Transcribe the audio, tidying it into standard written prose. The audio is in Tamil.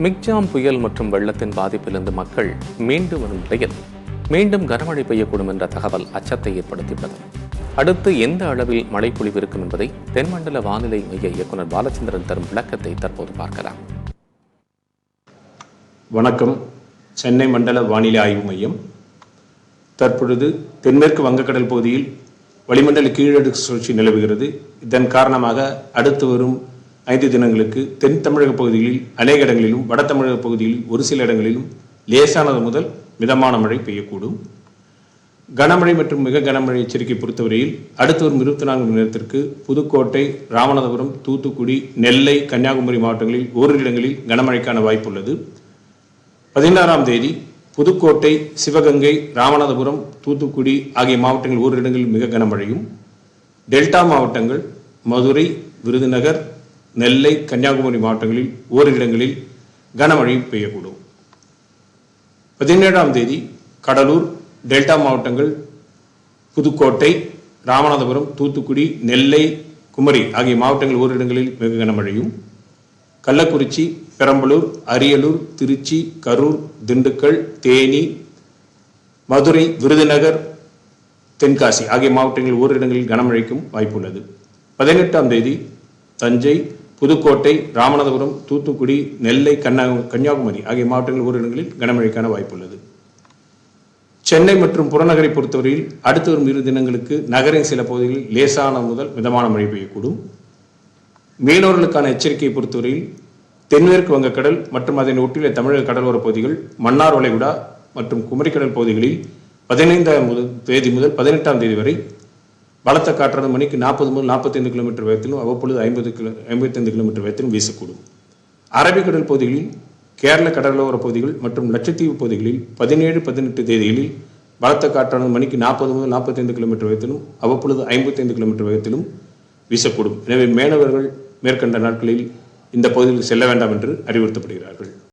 மிக்ஜாம் புயல் மற்றும் வெள்ளத்தின் பாதிப்பிலிருந்து மக்கள் மீண்டு வரும் நிலையில் மீண்டும் கனமழை பெய்யக்கூடும் என்ற தகவல் அச்சத்தை ஏற்படுத்தியுள்ளது. அடுத்து எந்த அளவில் மழை பொழிவு இருக்கும் என்பதை தென்மண்டல வானிலை மைய இயக்குநர் பாலச்சந்திரன் தரும் விளக்கத்தை தற்போது பார்க்கலாம். வணக்கம். சென்னை மண்டல வானிலை ஆய்வு மையம். தற்பொழுது தென்மேற்கு வங்கக்கடல் பகுதியில் வளிமண்டல கீழடுக்கு சுழற்சி நிலவுகிறது. இதன் காரணமாக அடுத்து வரும் 5 தினங்களுக்கு தென் தமிழக பகுதிகளில் அநேக இடங்களிலும் வட தமிழக பகுதியில் ஒரு சில இடங்களிலும் லேசானது முதல் மிதமான மழை பெய்யக்கூடும். கனமழை மற்றும் மிக கனமழை எச்சரிக்கை பொறுத்தவரையில் அடுத்து வரும் 24 மணி நேரத்திற்கு புதுக்கோட்டை, ராமநாதபுரம், தூத்துக்குடி, நெல்லை, கன்னியாகுமரி மாவட்டங்களில் ஓரிரு இடங்களில் கனமழைக்கான வாய்ப்புள்ளது. 16ஆம் தேதி புதுக்கோட்டை, சிவகங்கை, ராமநாதபுரம், தூத்துக்குடி ஆகிய மாவட்டங்கள் ஓரிரு இடங்களில் மிக கனமழையும், டெல்டா மாவட்டங்கள் மதுரை, விருதுநகர், நெல்லை, கன்னியாகுமரி மாவட்டங்களில் ஓரிரு இடங்களில் கனமழை பெய்யக்கூடும். 17ஆம் தேதி கடலூர், டெல்டா மாவட்டங்கள் புதுக்கோட்டை, ராமநாதபுரம், தூத்துக்குடி, நெல்லை, குமரி ஆகிய மாவட்டங்கள் ஓரிரு இடங்களில் மிக கனமழையும், கள்ளக்குறிச்சி, பெரம்பலூர், அரியலூர், திருச்சி, கரூர், திண்டுக்கல், தேனி, மதுரை, விருதுநகர், தென்காசி ஆகிய மாவட்டங்களில் ஓரிரு இடங்களில் கனமழைக்கும் வாய்ப்புள்ளது. 18ஆம் தேதி தஞ்சை, புதுக்கோட்டை, ராமநாதபுரம், தூத்துக்குடி, நெல்லை, கன்னியாகுமரி ஆகிய மாவட்டங்களில் ஓரிரு இடங்களில் கனமழைக்கான வாய்ப்புள்ளது. சென்னை மற்றும் புறநகரை பொறுத்தவரையில் அடுத்து வரும் 2 தினங்களுக்கு நகரின் சில பகுதிகளில் லேசான முதல் மிதமான மழை பெய்யக்கூடும். மீனவர்களுக்கான எச்சரிக்கையை பொறுத்தவரையில் தென்மேற்கு வங்கக்கடல் மற்றும் அதனை ஒட்டியுள்ள தமிழக கடலோர பகுதிகள், மன்னார் வளைகுடா மற்றும் குமரிக்கடல் பகுதிகளில் 15ஆம் தேதி முதல் 18ஆம் தேதி வரை பலத்த காற்றானது மணிக்கு 40 முதல் 45 கிலோமீட்டர் வேகத்திலும் அவ்வப்பொழுது 55 கிலோமீட்டர் வேகத்திலும் வீசக்கூடும். அரபிக்கடல் பகுதிகளில், கேரள கடலோர பகுதிகள் மற்றும் லட்சத்தீவு பகுதிகளில் 17, 18 தேதிகளில் பலத்த காற்றானது மணிக்கு 40 முதல் 45 கிலோமீட்டர் வேகத்திலும் அவ்வப்பொழுது 55 கிலோமீட்டர் வேகத்திலும் வீசக்கூடும். எனவே மீனவர்கள் மேற்கண்ட நாட்களில் இந்த பகுதியில் செல்ல வேண்டாம் என்று அறிவுறுத்தப்படுகிறார்கள்.